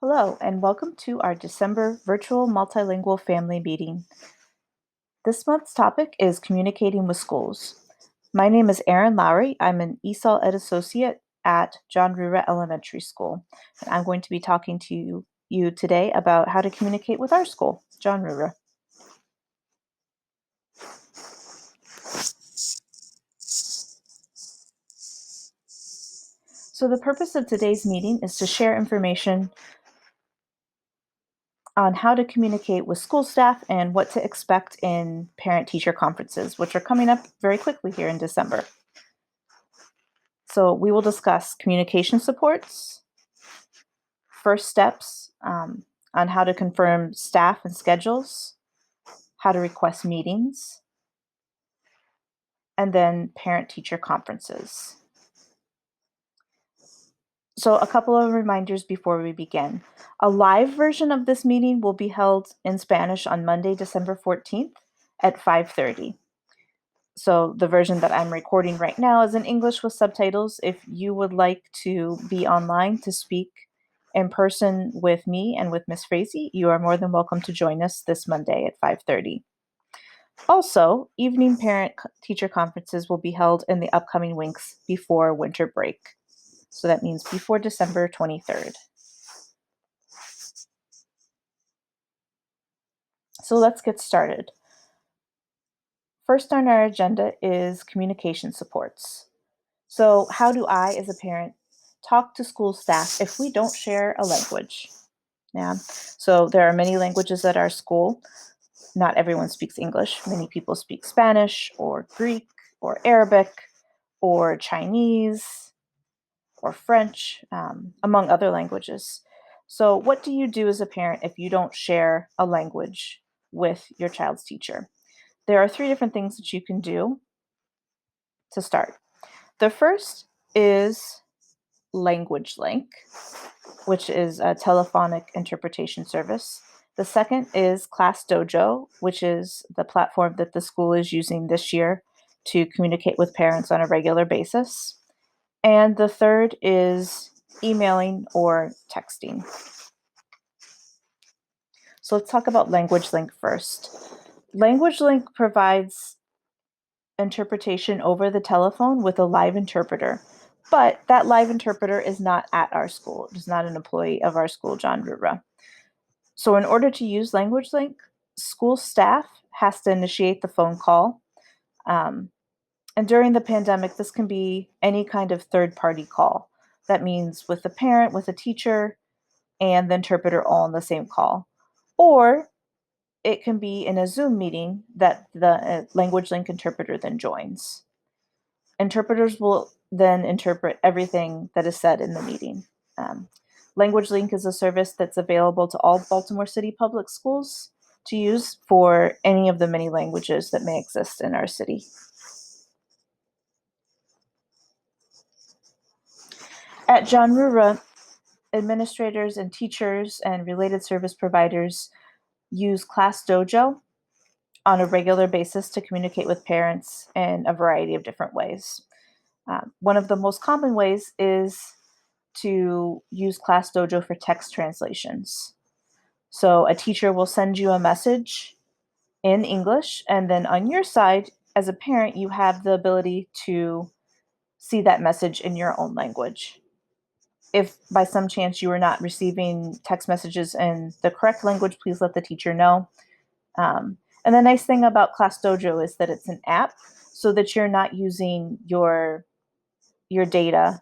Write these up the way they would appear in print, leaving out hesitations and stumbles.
Hello, and welcome to our December virtual multilingual family meeting. This month's topic is communicating with schools. My name is Erin Lowry. I'm an ESOL Ed Associate at John Rura Elementary School, and I'm going to be talking to you today about how to communicate with our school, John Rura. So the purpose of today's meeting is to share information on how to communicate with school staff and what to expect in parent-teacher conferences, which are coming up very quickly here in December. So we will discuss communication supports, first steps on how to confirm staff and schedules, how to request meetings, and then parent-teacher conferences. So a couple of reminders before we begin. A live version of this meeting will be held in Spanish on Monday, December 14th at 5:30. So the version that I'm recording right now is in English with subtitles. If you would like to be online to speak in person with me and with Miss Frazee, you are more than welcome to join us this Monday at 5:30. Also, evening parent-teacher conferences will be held in the upcoming weeks before winter break. So that means before December 23rd. So let's get started. First on our agenda is communication supports. So how do I, as a parent, talk to school staff if we don't share a language? Yeah. So there are many languages at our school. Not everyone speaks English. Many people speak Spanish or Greek or Arabic or Chinese or French, among other languages. So what do you do as a parent if you don't share a language with your child's teacher? There are 3 different things that you can do to start. The first is Language Link, which is a telephonic interpretation service. The second is Class Dojo, which is the platform that the school is using this year to communicate with parents on a regular basis. And the third is emailing or texting. So let's talk about Language Link first. Language Link provides interpretation over the telephone with a live interpreter. But that live interpreter is not at our school. It is not an employee of our school, John Rura. So in order to use Language Link, school staff has to initiate the phone call. And during the pandemic, this can be any kind of third-party call. That means with the parent, with a teacher, and the interpreter all in the same call. Or it can be in a Zoom meeting that the Language Link interpreter then joins. Interpreters will then interpret everything that is said in the meeting. Language Link is a service that's available to all Baltimore City public schools to use for any of the many languages that may exist in our city. At John Rura, administrators and teachers and related service providers use Class Dojo on a regular basis to communicate with parents in a variety of different ways. One of the most common ways is to use Class Dojo for text translations. So a teacher will send you a message in English, and then on your side, as a parent, you have the ability to see that message in your own language. If by some chance you are not receiving text messages in the correct language, please let the teacher know. And the nice thing about Class Dojo is that it's an app, so that you're not using your data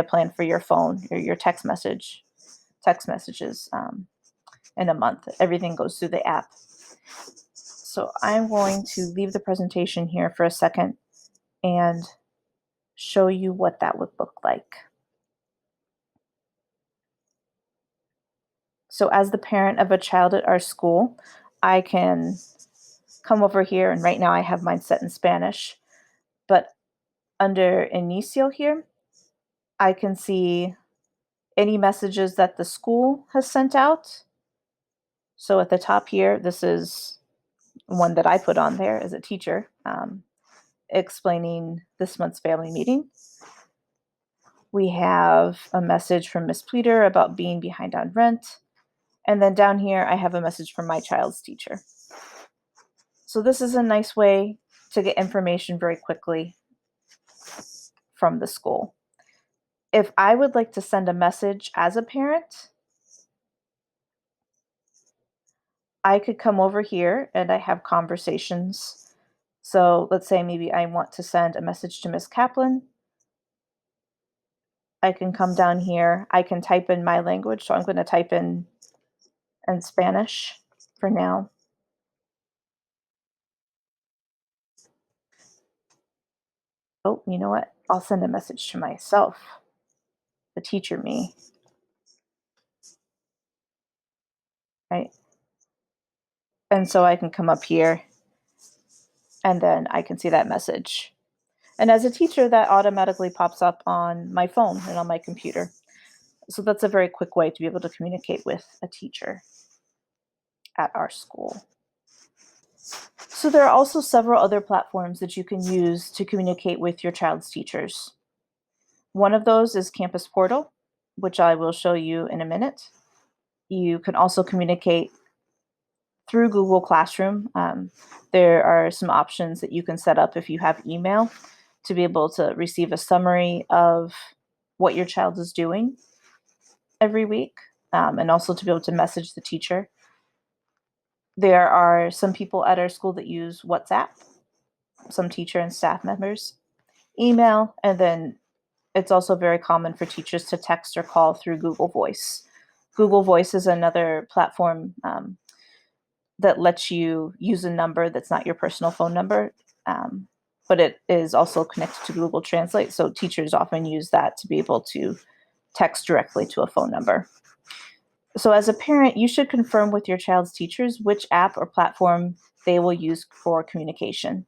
plan for your phone or your text messages in a month. Everything goes through the app. So I'm going to leave the presentation here for a second and show you what that would look like. So as the parent of a child at our school, I can come over here, and right now I have mine set in Spanish, but under Inicio here, I can see any messages that the school has sent out. So at the top here, this is one that I put on there as a teacher, explaining this month's family meeting. We have a message from Miss Pleater about being behind on rent. And then down here, I have a message from my child's teacher. So this is a nice way to get information very quickly from the school. If I would like to send a message as a parent, I could come over here and I have conversations. So let's say maybe I want to send a message to Miss Kaplan. I can come down here. I can type in my language. So I'm going to type in Spanish for now. Oh, you know what? I'll send a message to myself, the teacher me, right? And so I can come up here and then I can see that message. And as a teacher, that automatically pops up on my phone and on my computer. So that's a very quick way to be able to communicate with a teacher at our school. So there are also several other platforms that you can use to communicate with your child's teachers. One of those is Campus Portal, which I will show you in a minute. You can also communicate through Google Classroom. There are some options that you can set up if you have email to be able to receive a summary of what your child is doing every week, and also to be able to message the teacher. There are some people at our school that use WhatsApp, some teacher and staff members, email, and then it's also very common for teachers to text or call through Google Voice. Google Voice is another platform that lets you use a number that's not your personal phone number, but it is also connected to Google Translate. So teachers often use that to be able to text directly to a phone number. So as a parent, you should confirm with your child's teachers which app or platform they will use for communication.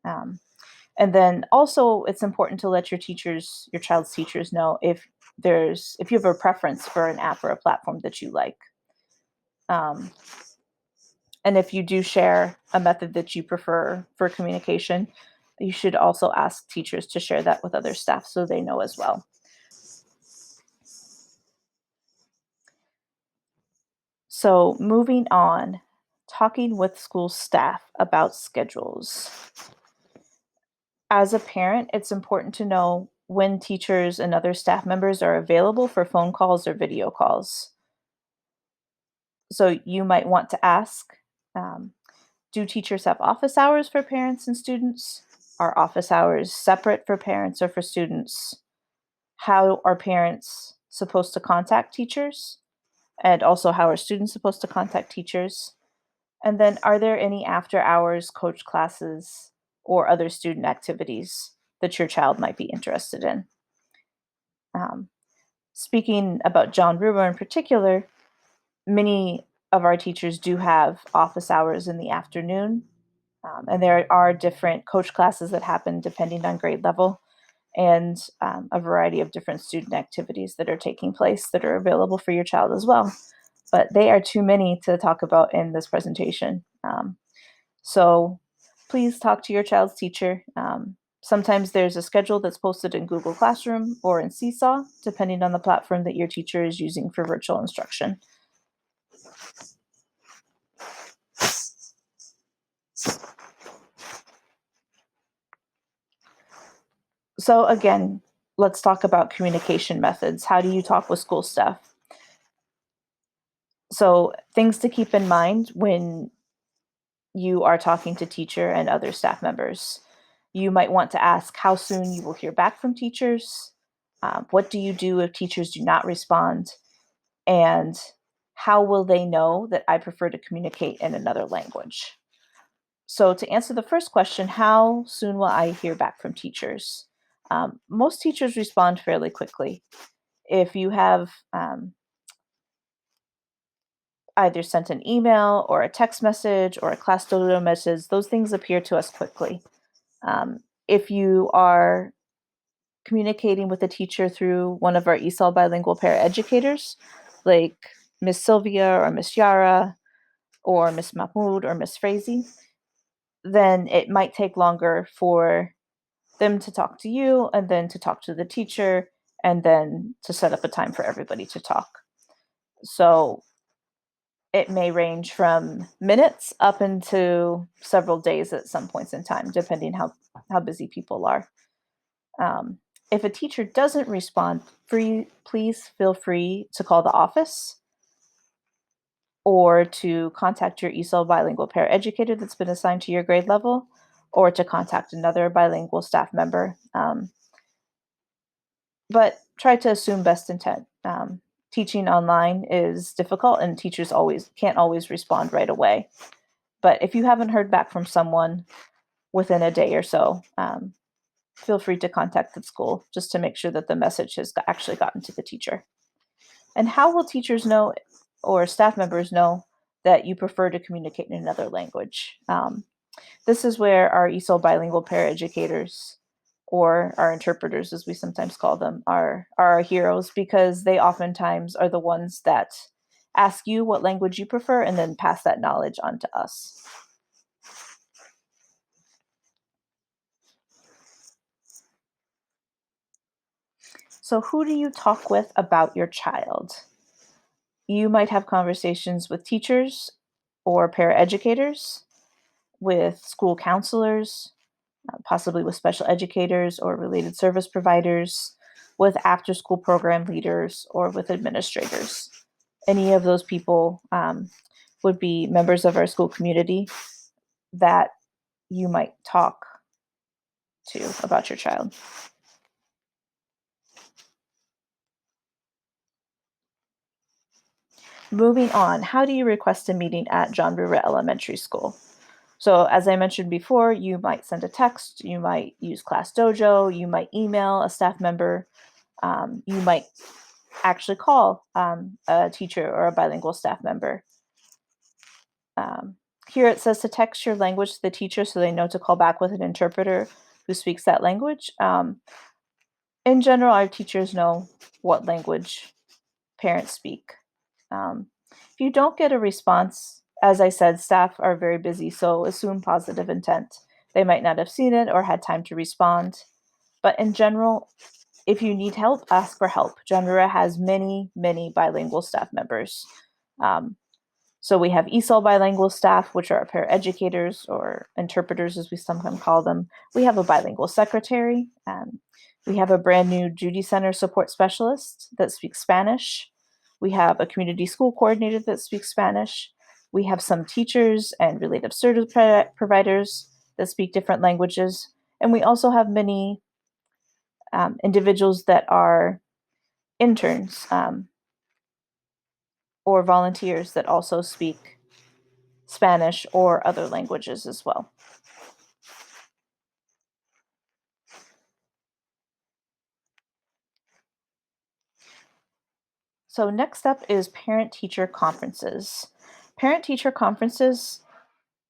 And then also it's important to let your child's teachers know if you have a preference for an app or a platform that you like. And if you do share a method that you prefer for communication, you should also ask teachers to share that with other staff so they know as well. So moving on, talking with school staff about schedules. As a parent, it's important to know when teachers and other staff members are available for phone calls or video calls. So you might want to ask, do teachers have office hours for parents and students? Are office hours separate for parents or for students? How are parents supposed to contact teachers? And also, how are students supposed to contact teachers? And then, are there any after hours coach classes or other student activities that your child might be interested in? Um, Speaking about John Ruber in particular, many of our teachers do have office hours in the afternoon, and there are different coach classes that happen depending on grade level and a variety of different student activities that are taking place that are available for your child as well. But they are too many to talk about in this presentation. So please talk to your child's teacher. Sometimes there's a schedule that's posted in Google Classroom or in Seesaw, depending on the platform that your teacher is using for virtual instruction. So again, let's talk about communication methods. How do you talk with school staff? So things to keep in mind when you are talking to teacher and other staff members. You might want to ask how soon you will hear back from teachers. What do you do if teachers do not respond? And how will they know that I prefer to communicate in another language? So to answer the first question, how soon will I hear back from teachers? Most teachers respond fairly quickly. If you have either sent an email or a text message or a class dojo message, those things appear to us quickly. If you are communicating with a teacher through one of our ESOL bilingual paraeducators, like Miss Sylvia or Miss Yara or Miss Mahmoud or Miss Frazee, then it might take longer for them to talk to you and then to talk to the teacher and then to set up a time for everybody to talk. So it may range from minutes up into several days at some points in time, depending how busy people are. If a teacher doesn't respond, please feel free to call the office or to contact your ESOL bilingual paraeducator that's been assigned to your grade level, or to contact another bilingual staff member. But try to assume best intent. Teaching online is difficult, and teachers can't always respond right away. But if you haven't heard back from someone within a day or so, feel free to contact the school just to make sure that the message has actually gotten to the teacher. And how will teachers know or staff members know that you prefer to communicate in another language? This is where our ESOL bilingual paraeducators, or our interpreters, as we sometimes call them, are our heroes, because they oftentimes are the ones that ask you what language you prefer and then pass that knowledge on to us. So who do you talk with about your child? You might have conversations with teachers or paraeducators, with school counselors, possibly with special educators or related service providers, with after school program leaders, or with administrators. Any of those people would be members of our school community that you might talk to about your child. Moving on, how do you request a meeting at John Brewer Elementary School? So as I mentioned before, you might send a text, you might use Class Dojo, you might email a staff member, you might actually call a teacher or a bilingual staff member. Here it says to text your language to the teacher so they know to call back with an interpreter who speaks that language. In general, our teachers know what language parents speak. If you don't get a response, as I said, staff are very busy, so assume positive intent. They might not have seen it or had time to respond. But in general, if you need help, ask for help. Genera has many, many bilingual staff members. So we have ESOL bilingual staff, which are paraeducators or interpreters, as we sometimes call them. We have a bilingual secretary. We have a brand new Judy Center support specialist that speaks Spanish. We have a community school coordinator that speaks Spanish. We have some teachers and related service providers that speak different languages. And we also have many individuals that are interns or volunteers that also speak Spanish or other languages as well. So next up is parent-teacher conferences. Parent-teacher conferences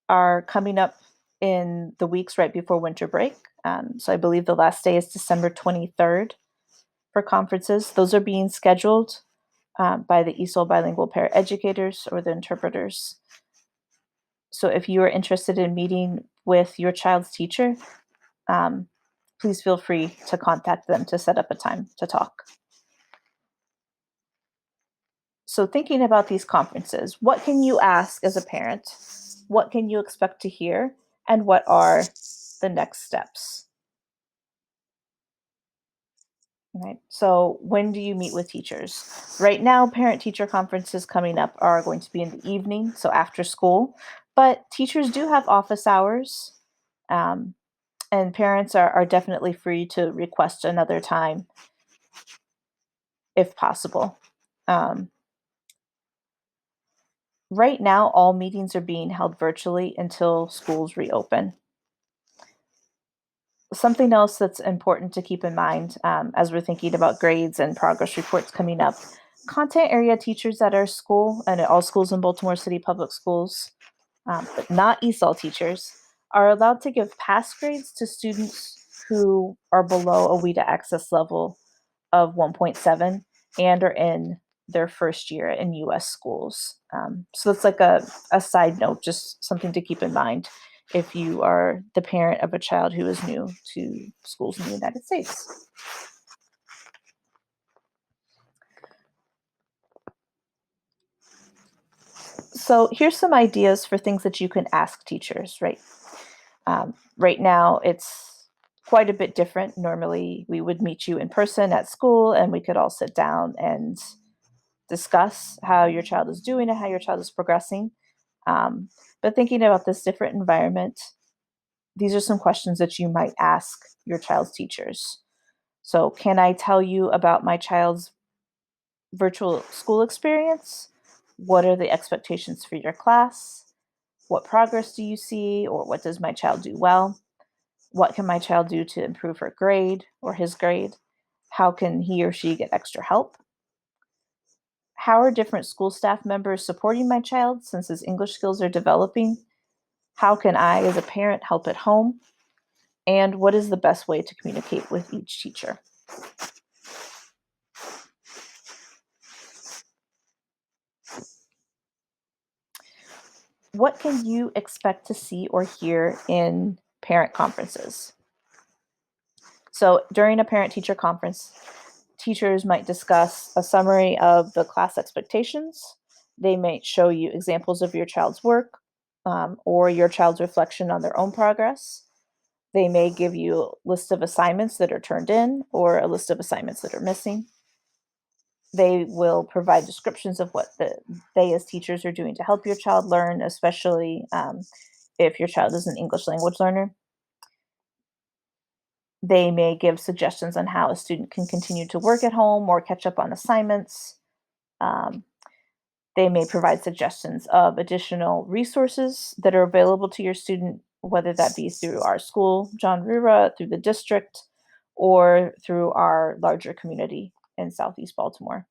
are coming up in the weeks right before winter break. So I believe the last day is December 23rd for conferences. Those are being scheduled by the ESOL bilingual paraeducators or the interpreters. So if you are interested in meeting with your child's teacher, please feel free to contact them to set up a time to talk. So thinking about these conferences, what can you ask as a parent? What can you expect to hear? And what are the next steps? Right. So when do you meet with teachers? Right now, parent-teacher conferences coming up are going to be in the evening, so after school. But teachers do have office hours, and parents are definitely free to request another time if possible. Right now, all meetings are being held virtually until schools reopen. Something else that's important to keep in mind as we're thinking about grades and progress reports coming up, content area teachers at our school and at all schools in Baltimore City Public Schools, but not ESOL teachers, are allowed to give pass grades to students who are below a WIDA access level of 1.7 and are in their first year in US schools. So it's like a side note, just something to keep in mind if you are the parent of a child who is new to schools in the United States. So here's some ideas for things that you can ask teachers, right? Right now, it's quite a bit different. Normally, we would meet you in person at school and we could all sit down and discuss how your child is doing and how your child is progressing. But thinking about this different environment, these are some questions that you might ask your child's teachers. So, can I tell you about my child's virtual school experience? What are the expectations for your class? What progress do you see, or what does my child do well? What can my child do to improve her grade or his grade? How can he or she get extra help? How are different school staff members supporting my child since his English skills are developing? How can I, as a parent, help at home? And what is the best way to communicate with each teacher? What can you expect to see or hear in parent conferences? So during a parent-teacher conference, teachers might discuss a summary of the class expectations. They might show you examples of your child's work or your child's reflection on their own progress. They may give you a list of assignments that are turned in or a list of assignments that are missing. They will provide descriptions of what they as teachers are doing to help your child learn, especially if your child is an English language learner. They may give suggestions on how a student can continue to work at home or catch up on assignments. Um, they may provide suggestions of additional resources that are available to your student, whether that be through our school, John Rura, through the district, or through our larger community in Southeast Baltimore.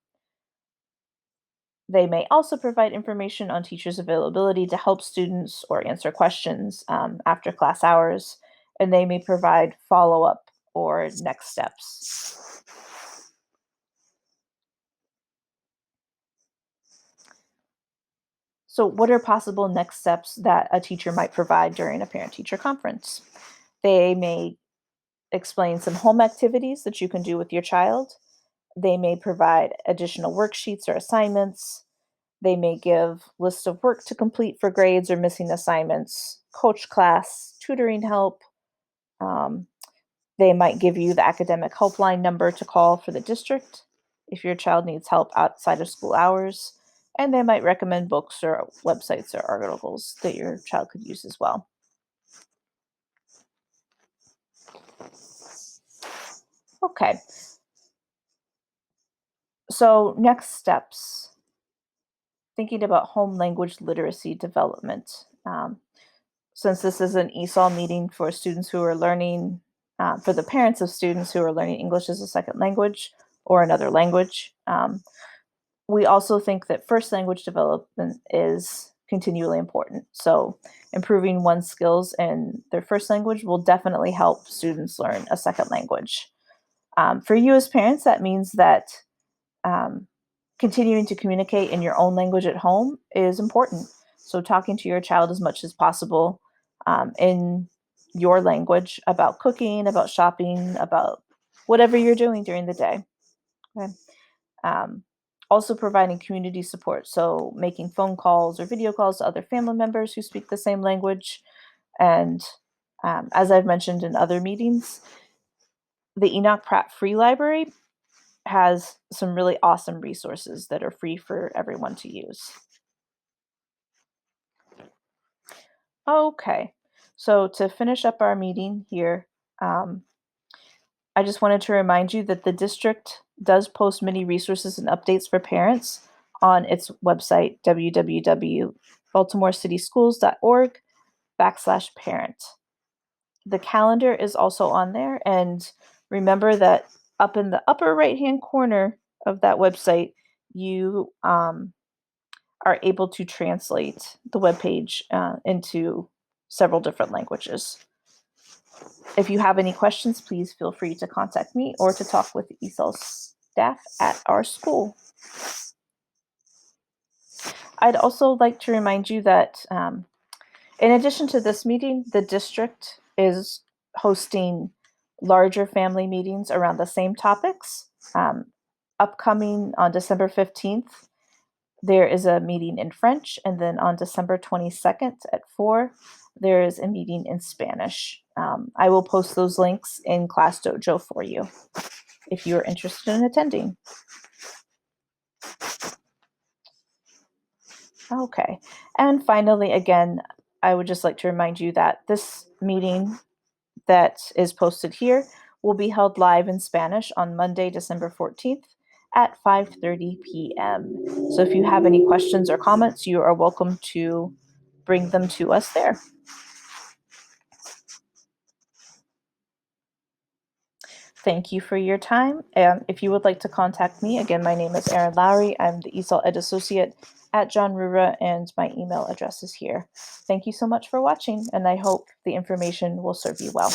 They may also provide information on teachers' availability to help students or answer questions after class hours, and they may provide follow up or next steps. So, what are possible next steps that a teacher might provide during a parent teacher conference? They may explain some home activities that you can do with your child. They may provide additional worksheets or assignments. They may give lists of work to complete for grades or missing assignments, coach class, tutoring help. Um, they might give you the academic helpline number to call for the district if your child needs help outside of school hours. And they might recommend books or websites or articles that your child could use as well. Okay, so next steps, thinking about home language literacy development. Since this is an ESOL meeting for students who are learning, for the parents of students who are learning English as a second language or another language, we also think that first language development is continually important. So, improving one's skills in their first language will definitely help students learn a second language. For you as parents, that means that um, continuing to communicate in your own language at home is important. So, talking to your child as much as possible in your language about cooking, about shopping, about whatever you're doing during the day. Okay. Um, Also, providing community support. So, making phone calls or video calls to other family members who speak the same language. And as I've mentioned in other meetings, the Enoch Pratt Free Library has some really awesome resources that are free for everyone to use. Okay, so to finish up our meeting here, um, I just wanted to remind you that the district does post many resources and updates for parents on its website, www.baltimorecitysschools.org/parent. The calendar is also on there, and remember that up in the upper right-hand corner of that website, you are able to translate the webpage into several different languages. If you have any questions, please feel free to contact me or to talk with the ESOL staff at our school. I'd also like to remind you that in addition to this meeting, the district is hosting larger family meetings around the same topics. Upcoming on December 15th, there is a meeting in French, and then on December 22nd at 4, there is a meeting in Spanish. I will post those links in Class Dojo for you if you are interested in attending. Okay. And finally, again, I would just like to remind you that this meeting that is posted here will be held live in Spanish on Monday, December 14th at 5:30 p.m. So if you have any questions or comments, you are welcome to bring them to us there. Thank you for your time. If you would like to contact me, again, my name is Erin Lowry. I'm the ESOL Ed Associate at John Rura, and my email address is here. Thank you so much for watching, and I hope the information will serve you well.